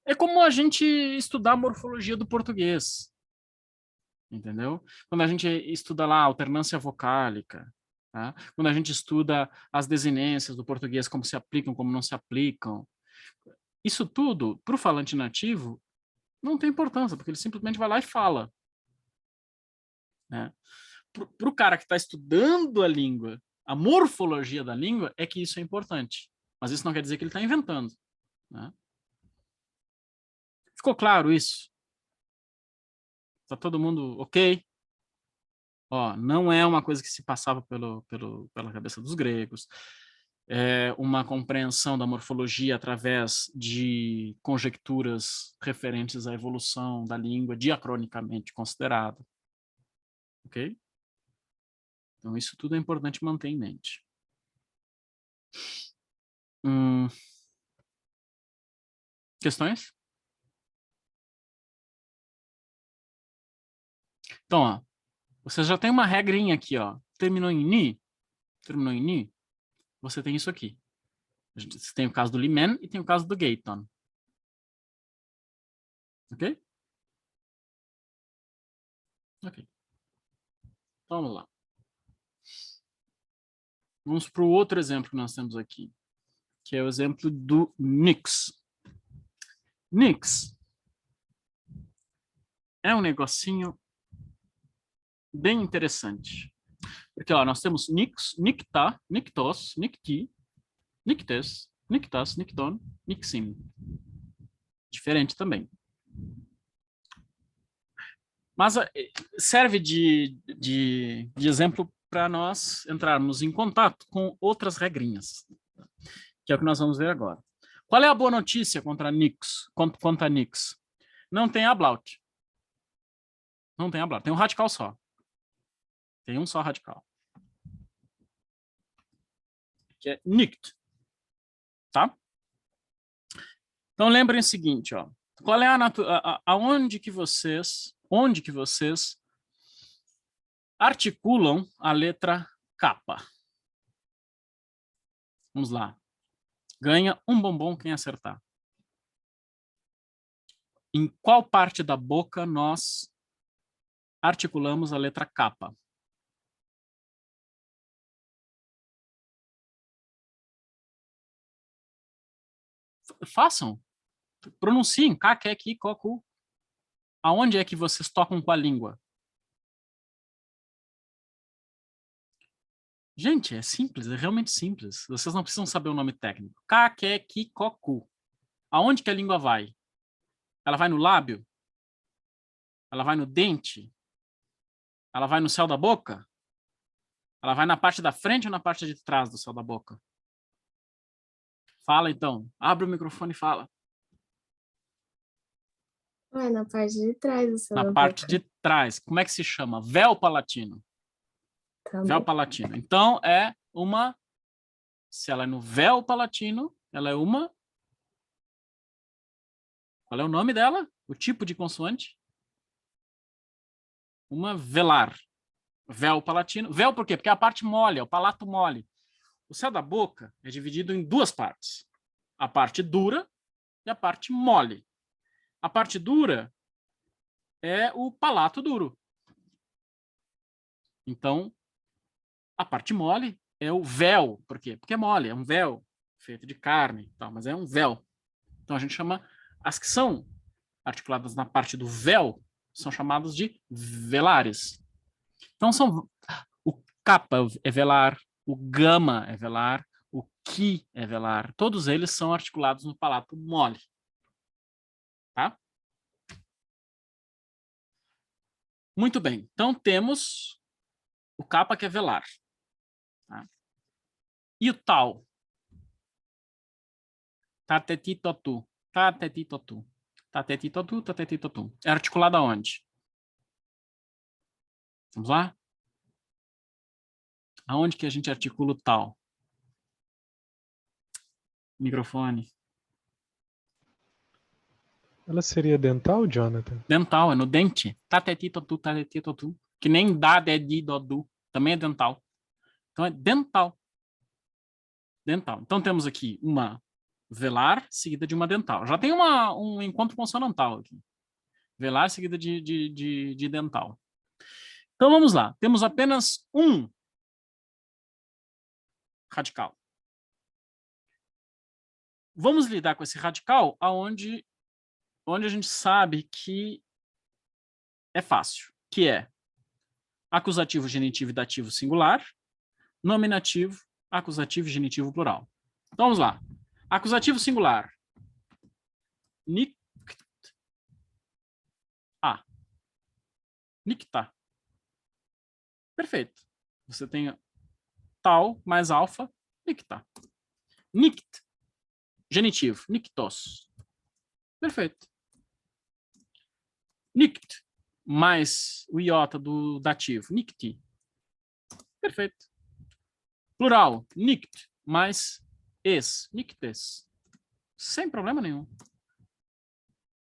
É como a gente estudar a morfologia do português, entendeu? Quando a gente estuda lá a alternância vocálica, tá? Quando a gente estuda as desinências do português, como se aplicam, como não se aplicam, isso tudo, para o falante nativo, não tem importância, porque ele simplesmente vai lá e fala. Né? Para o cara que está estudando a língua, a morfologia da língua, é que isso é importante. Mas isso não quer dizer que ele está inventando. Né? Ficou claro isso? Está todo mundo ok? Ó, não é uma coisa que se passava pela cabeça dos gregos. É uma compreensão da morfologia através de conjecturas referentes à evolução da língua diacronicamente considerada. Ok? Então, isso tudo é importante manter em mente. Questões? Então, ó, você já tem uma regrinha aqui, ó. Terminou em ni, você tem isso aqui. Você tem o caso do Limen e tem o caso do Gayton. Ok? Ok. Então, vamos lá. Vamos para o outro exemplo que nós temos aqui, que é o exemplo do Nix. Nix é um negocinho bem interessante. Porque ó, nós temos Nix, Nicta, Nictos, Nicti, Nictes, Nictas, Nicton, Nixim. Diferente também. Mas serve de exemplo para nós entrarmos em contato com outras regrinhas, que é o que nós vamos ver agora. Qual é a boa notícia contra Nix? Contra Nix? Não tem ablaut. Não tem ablaut. Tem um radical só. Tem um só radical. Que é Nict. Tá? Então lembrem o seguinte, ó. Qual é onde que vocês articulam a letra capa? Vamos lá. Ganha um bombom quem acertar. Em qual parte da boca nós articulamos a letra capa? Façam. Pronunciem. Kaquequi, cocu. Aonde é que vocês tocam com a língua? Gente, é simples, é realmente simples. Vocês não precisam saber o nome técnico. Kaquequi, cocu. Aonde que a língua vai? Ela vai no lábio? Ela vai no dente? Ela vai no céu da boca? Ela vai na parte da frente ou na parte de trás do céu da boca? Fala, então. Abre o microfone e fala. Ué, na parte de trás do céu Na da parte boca. de trás. Como é que se chama? Véu palatino. Tá Véu bom. palatino. Então, é uma... Se ela é no véu palatino, ela é uma... Qual é o nome dela? O tipo de consoante? Uma velar. Véu palatino. Véu por quê? Porque é a parte mole, é o palato mole. O céu da boca é dividido em duas partes. A parte dura e a parte mole. A parte dura é o palato duro. Então, a parte mole é o véu. Por quê? Porque é mole, é um véu feito de carne, tal, mas é um véu. Então, a gente chama... As que são articuladas na parte do véu são chamadas de velares. Então, o capa é velar, o gama é velar, o qui é velar. Todos eles são articulados no palato mole. Tá? Muito bem. Então, temos o capa que é velar. Tá? E o tal? Tatetitotu. Tatetitotu. Tatetitotu, tatetitotu. É articulado aonde? Vamos lá? Aonde que a gente articula o tal? Microfone. Ela seria dental, Jonathan? Dental, é no dente. Tatetitotu, tatetitotu. Que nem dá, dedi, dodu. Também é dental. Então é dental. Dental. Então temos aqui uma velar seguida de uma dental. Já tem um encontro consonantal aqui. Velar seguida de dental. Então vamos lá. Temos apenas um radical. Vamos lidar com esse radical onde a gente sabe que é fácil, que é acusativo, genitivo e dativo singular, nominativo, acusativo e genitivo plural. Então vamos lá. Acusativo singular. Nict. A. Nicta. Perfeito. Você tem tal mais alfa, nicta. Nict. Genitivo. Nictos. Perfeito. Nict. Mais o iota do dativo. Nicti. Perfeito. Plural. Nict. Mais es. Nictes. Sem problema nenhum.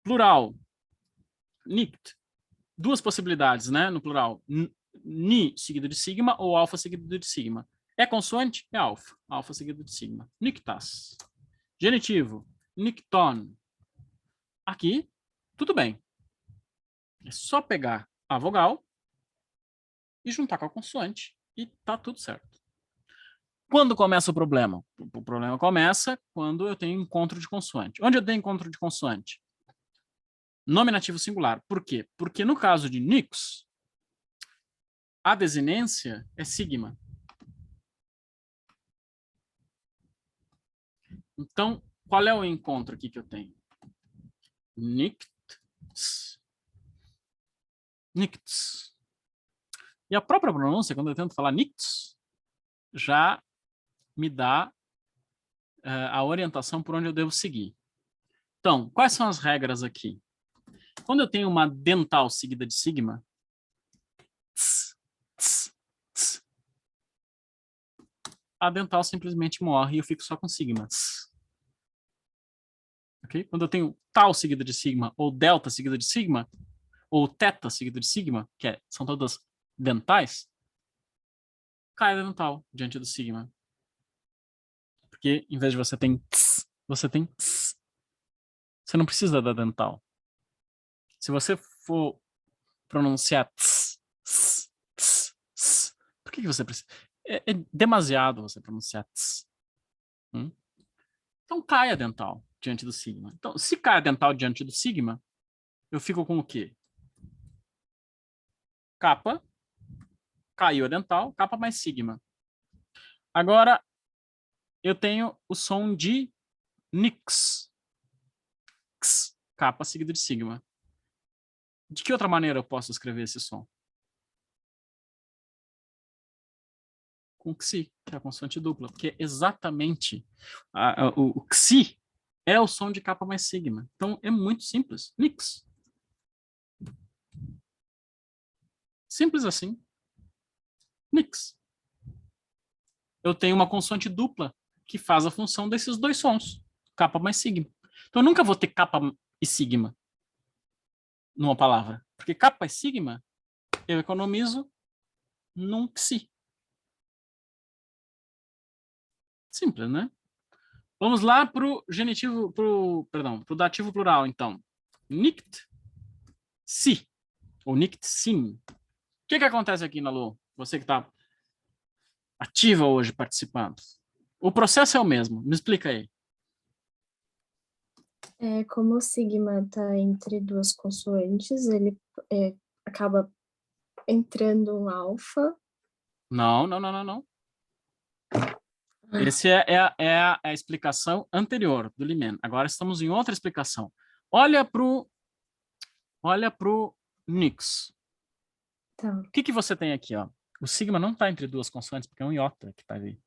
Plural. Nict. Duas possibilidades, né? No plural. Ni seguido de sigma ou alfa seguido de sigma. É consoante? É alfa. Alfa seguido de sigma. Nictas. Genitivo. Nicton. Aqui, tudo bem. É só pegar a vogal e juntar com a consoante e tá tudo certo. Quando começa o problema? O problema começa quando eu tenho encontro de consoante. Onde eu tenho encontro de consoante? Nominativo singular. Por quê? Porque no caso de nix, a desinência é sigma. Então, qual é o encontro aqui que eu tenho? Nicts. Nicts. E a própria pronúncia, quando eu tento falar nicts, já me dá a orientação por onde eu devo seguir. Então, quais são as regras aqui? Quando eu tenho uma dental seguida de sigma, tss, tss, tss, a dental simplesmente morre e eu fico só com sigma. Okay? Quando eu tenho tal seguida de sigma, ou delta seguida de sigma, ou teta seguida de sigma, são todas dentais, cai a dental diante do sigma. Porque em vez de você tem tss, você tem tss. Você não precisa da dental. Se você for pronunciar tss, tss, tss, tss, por que você precisa? É demasiado você pronunciar tss. Então cai a dental diante do sigma. Então, se cai a dental diante do sigma, eu fico com o quê? Capa, caiu a dental, capa mais sigma. Agora, eu tenho o som de nix. X, capa seguido de sigma. De que outra maneira eu posso escrever esse som? Com xi, que é a consoante dupla, porque é exatamente o xi é o som de capa mais sigma. Então, é muito simples. Nix. Simples assim. Nix. Eu tenho uma consoante dupla que faz a função desses dois sons, capa mais sigma. Então, eu nunca vou ter capa e sigma numa palavra, porque capa e sigma eu economizo num xi. Simples, né? Vamos lá para o genitivo, para o dativo plural, então. Nicht si, ou nicht sim. O que acontece aqui, Nalu? Você que está ativa hoje participando. O processo é o mesmo. Me explica aí. Como o sigma está entre duas consoantes, ele acaba entrando um alfa. Não. Essa é a explicação anterior do Lyman. Agora estamos em outra explicação. Olha pro nix. Tá. O que você tem aqui? Ó? O sigma não está entre duas consoantes, porque é um iota que está ali.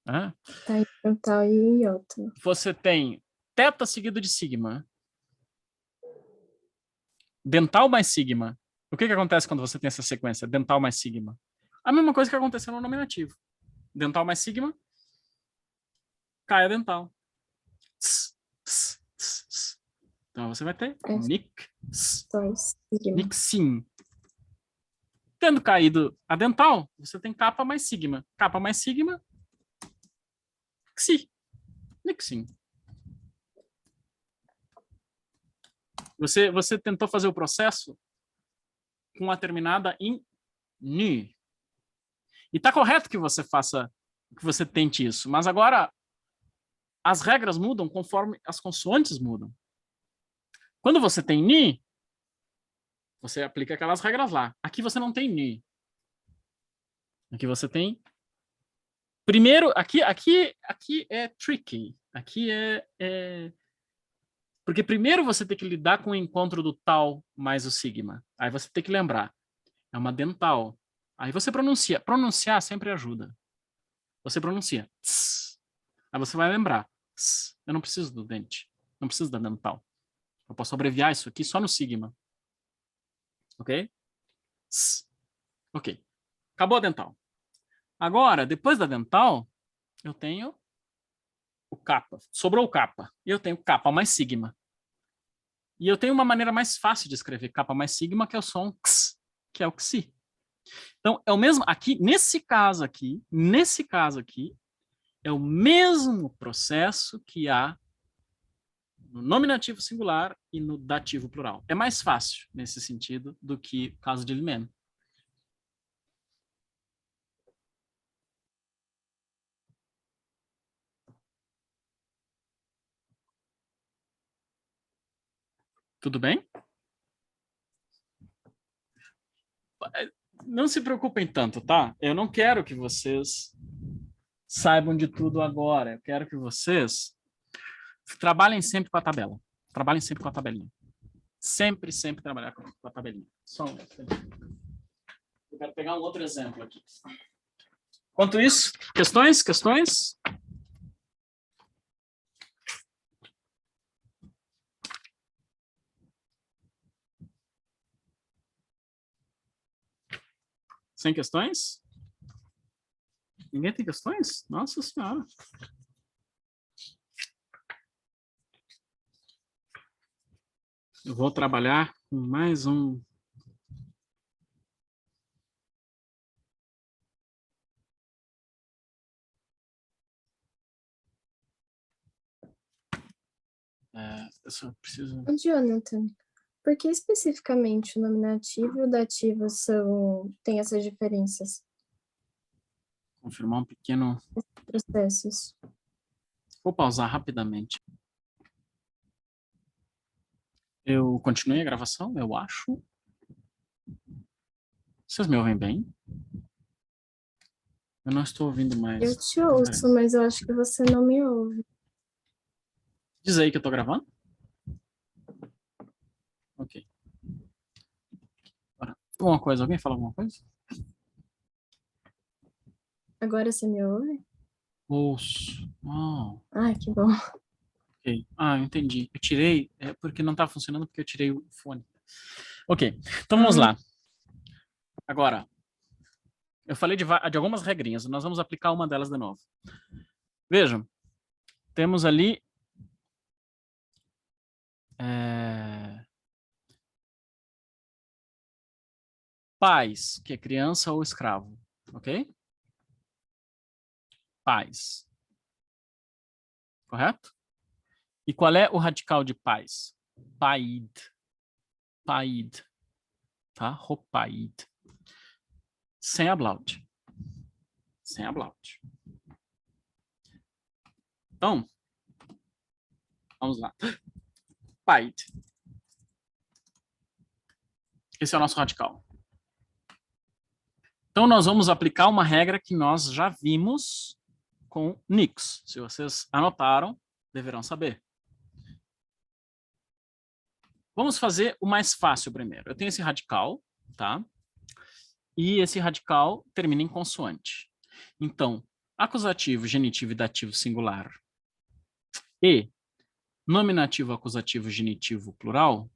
Tá em dental e em iota. Você tem teta seguido de sigma. Dental mais sigma. O que acontece quando você tem essa sequência? Dental mais sigma. A mesma coisa que aconteceu no nominativo. Dental mais sigma. Cai a dental. Então você vai ter nixin. Tendo caído a dental, você tem capa mais sigma. Capa mais sigma. Xi. Nixin. Você tentou fazer o processo com a terminada em ni. E está correto que você faça, que você tente isso. Mas agora as regras mudam conforme as consoantes mudam. Quando você tem ni, você aplica aquelas regras lá. Aqui você não tem ni. Aqui você tem... Primeiro, aqui é tricky. Aqui porque primeiro você tem que lidar com o encontro do tal mais o sigma. Aí você tem que lembrar. É uma dental. Aí você pronuncia. Pronunciar sempre ajuda. Você pronuncia. Tss. Aí você vai lembrar. Tss. Eu não preciso do dente. Não preciso da dental. Eu posso abreviar isso aqui só no sigma. Ok? Tss. Ok. Acabou a dental. Agora, depois da dental, eu tenho o capa. Sobrou o capa. E eu tenho capa mais sigma. E eu tenho uma maneira mais fácil de escrever capa mais sigma, que é o som x, que é o xi. Então, é o mesmo aqui, nesse caso aqui, é o mesmo processo que há no nominativo singular e no dativo plural. É mais fácil nesse sentido do que o caso de Lyman. Tudo bem? Não se preocupem tanto, tá? Eu não quero que vocês saibam de tudo agora. Eu quero que vocês trabalhem sempre com a tabela. Trabalhem sempre com a tabelinha. Sempre, sempre trabalhar com a tabelinha. Só um. Eu quero pegar um outro exemplo aqui. Enquanto isso, questões? Questões? Sem questões? Ninguém tem questões? Nossa Senhora. Eu vou trabalhar com mais um. Eu só preciso... Ô, Jonathan, por que especificamente o nominativo e o dativo têm essas diferenças, confirmar um pequeno... processos? Vou pausar rapidamente. Eu continuei a gravação, eu acho. Vocês me ouvem bem? Eu não estou ouvindo mais. Eu te ouço, mas eu acho que você não me ouve. Diz aí que eu estou gravando. Ok. Agora, alguma coisa? Alguém fala alguma coisa? Agora você me ouve? Ouço. Oh, Ai, que bom. ok. Ah, eu entendi. Eu tirei, porque não está funcionando porque eu tirei o fone. Ok, então vamos lá. Agora, eu falei de algumas regrinhas, nós vamos aplicar uma delas de novo. Vejam, temos ali pais, que é criança ou escravo, ok? Pais. Correto? E qual é o radical de pais? Paid. Paid. Tá? Ropaid. Sem ablaut. Sem ablaut. Então, vamos lá. Paid. Esse é o nosso radical. Então, nós vamos aplicar uma regra que nós já vimos com Nix. Se vocês anotaram, deverão saber. Vamos fazer o mais fácil primeiro. Eu tenho esse radical, tá? E esse radical termina em consoante. Então, acusativo, genitivo e dativo singular e nominativo, acusativo, genitivo, plural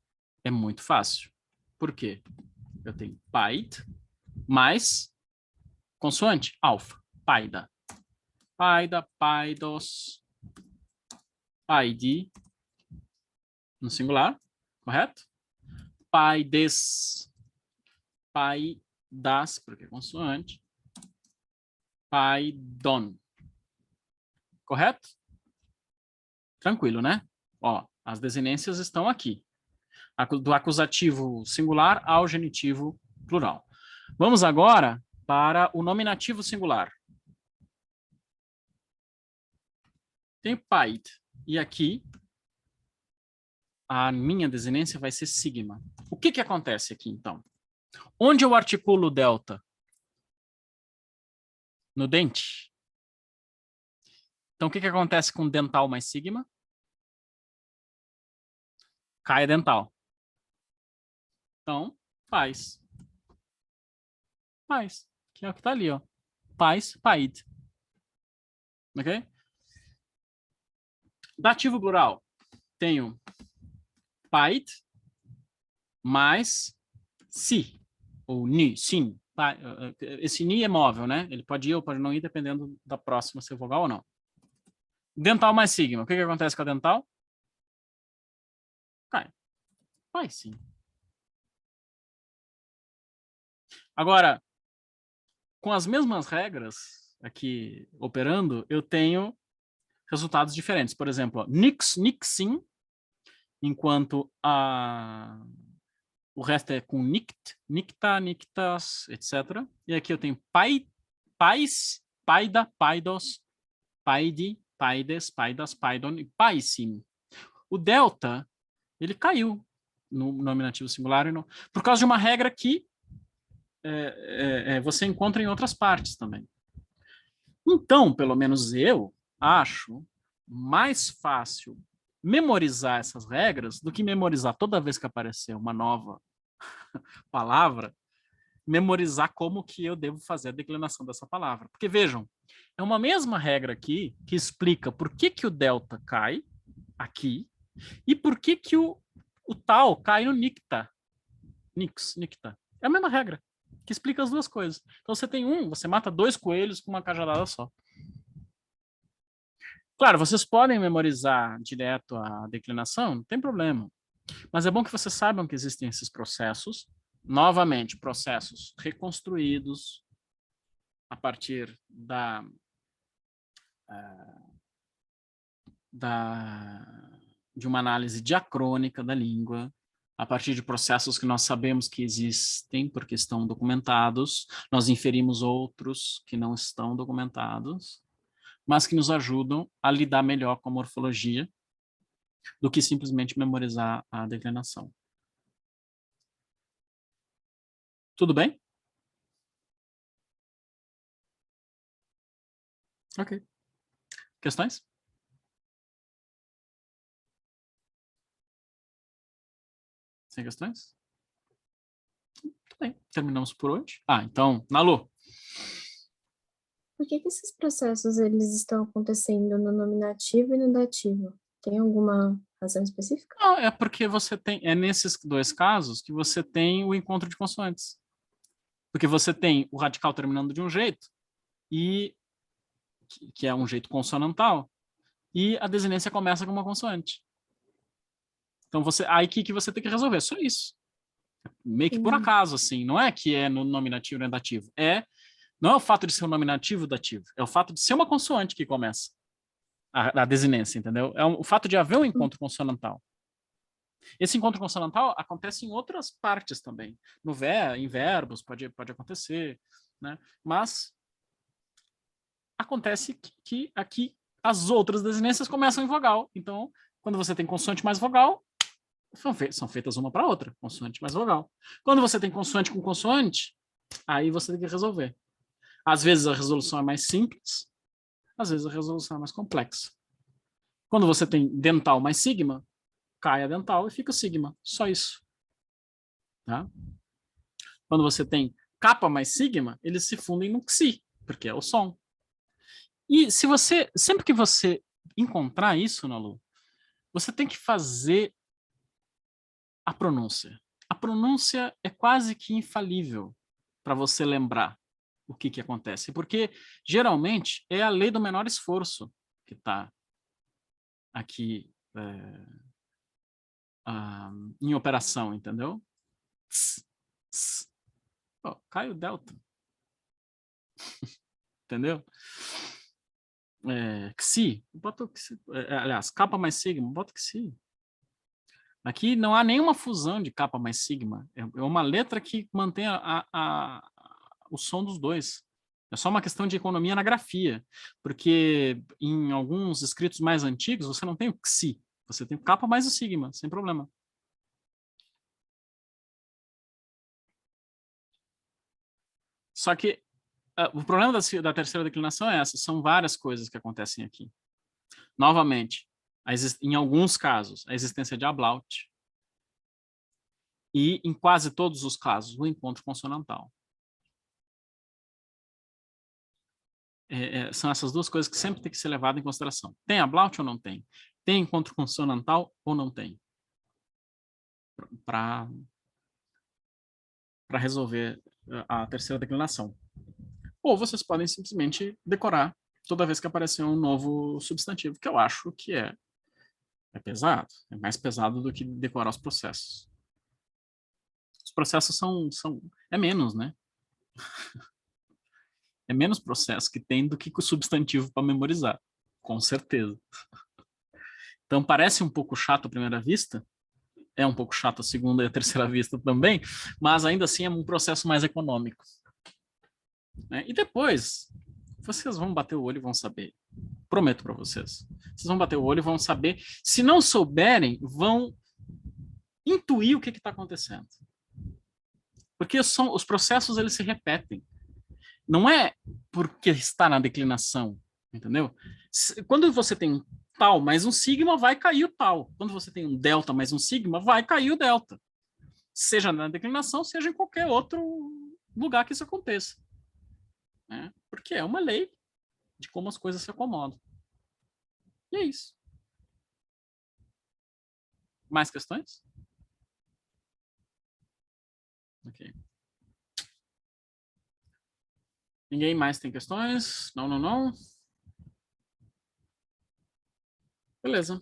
é muito fácil. Por quê? Eu tenho paid mais consoante, alfa, paida. Paida, paidos, paidi, no singular, correto? Paides, paidas, porque é consoante, paidon. Correto? Tranquilo, né? Ó, as desinências estão aqui. Do acusativo singular ao genitivo plural. Vamos agora para o nominativo singular. Tem paid. E aqui, a minha desinência vai ser sigma. O que acontece aqui, então? Onde eu articulo delta? No dente. Então, o que acontece com dental mais sigma? Cai dental. Então, pais. Pais. Que é o que está ali, ó. Pais, paid. Ok? Dativo plural. Tenho paid mais si. Ou ni, sim. Esse ni é móvel, né? Ele pode ir ou pode não ir, dependendo da próxima, se é vogal ou não. Dental mais sigma. O que acontece com a dental? Cai. Vai sim. Agora, com as mesmas regras aqui operando, eu tenho resultados diferentes. Por exemplo, nix, nixin, enquanto o resto é com nict, nicta, nictas, etc. E aqui eu tenho pais, paida, paidos, paidi, paides, paidas, paidon e paisim. O delta, ele caiu. no nominativo singular e no... Por causa de uma regra que você encontra em outras partes também. Então, pelo menos eu acho mais fácil memorizar essas regras do que memorizar toda vez que aparecer uma nova palavra, memorizar como que eu devo fazer a declinação dessa palavra. Porque, vejam, é uma mesma regra aqui que explica por que, que o delta cai aqui e por que, que o tal cai no nicta. Nicta. É a mesma regra que explica as duas coisas. Então, você mata 2 coelhos com uma cajadada só. Claro, vocês podem memorizar direto a declinação, não tem problema. Mas é bom que vocês saibam que existem esses processos, novamente, processos reconstruídos a partir de uma análise diacrônica da língua, a partir de processos que nós sabemos que existem, porque estão documentados, nós inferimos outros que não estão documentados, mas que nos ajudam a lidar melhor com a morfologia do que simplesmente memorizar a declinação. Tudo bem? Ok. Questões? Sem questões? Muito bem. Terminamos por hoje. Então, Nalu. Por que esses processos eles estão acontecendo no nominativo e no dativo? Tem alguma razão específica? Não, é porque é nesses 2 casos que você tem o encontro de consoantes. Porque você tem o radical terminando de um jeito, que é um jeito consonantal, e a desinência começa com uma consoante. Então, aí que você tem que resolver, só isso. Meio que por acaso, assim, não é que é no nominativo e no dativo. Não é o fato de ser um nominativo dativo, é o fato de ser uma consoante que começa a desinência, entendeu? É o fato de haver um encontro consonantal. Esse encontro consonantal acontece em outras partes também. Em verbos pode acontecer, né? Mas acontece que aqui as outras desinências começam em vogal. Então, quando você tem consoante mais vogal, são feitas uma para outra, consoante mais vogal. Quando você tem consoante com consoante, aí você tem que resolver. Às vezes a resolução é mais simples, às vezes a resolução é mais complexa. Quando você tem dental mais sigma, cai a dental e fica sigma. Só isso. Tá? Quando você tem capa mais sigma, eles se fundem no xi, porque é o som. E sempre que você encontrar isso, Nalu, você tem que fazer a pronúncia. A pronúncia é quase que infalível para você lembrar o que acontece, porque geralmente é a lei do menor esforço que está aqui em operação, entendeu? Cai o delta. Entendeu? Xi, bota xi, aliás, capa mais sigma, bota xi. Aqui não há nenhuma fusão de capa mais sigma. É uma letra que mantém o som dos dois. É só uma questão de economia na grafia, porque em alguns escritos mais antigos você não tem o xi, você tem o capa mais o sigma, sem problema. Só que o problema da terceira declinação é essa, são várias coisas que acontecem aqui. Novamente, em alguns casos, a existência de ablaut, e em quase todos os casos, o encontro consonantal. São essas duas coisas que sempre tem que ser levado em consideração. Tem ablaut ou não tem? Tem encontro consonantal ou não tem? Para resolver a terceira declinação. Ou vocês podem simplesmente decorar toda vez que aparecer um novo substantivo, que eu acho que é pesado. É mais pesado do que decorar os processos. Os processos é menos, né? É menos processo que tem do que o substantivo para memorizar, com certeza. Então parece um pouco chato à primeira vista, é um pouco chato a segunda e a terceira vista também, mas ainda assim é um processo mais econômico. Né? E depois, vocês vão bater o olho e vão saber. Prometo para vocês. Vocês vão bater o olho e vão saber. Se não souberem, vão intuir o que está acontecendo. Porque os processos, eles se repetem. Não é porque está na declinação, entendeu? Quando você tem um tal mais um sigma, vai cair o tal. Quando você tem um delta mais um sigma, vai cair o delta. Seja na declinação, seja em qualquer outro lugar que isso aconteça. Né? Porque é uma lei de como as coisas se acomodam. E é isso. Mais questões? Ok. Ninguém mais tem questões? Não, não, não. Beleza.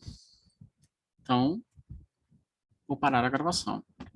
Então, vou parar a gravação.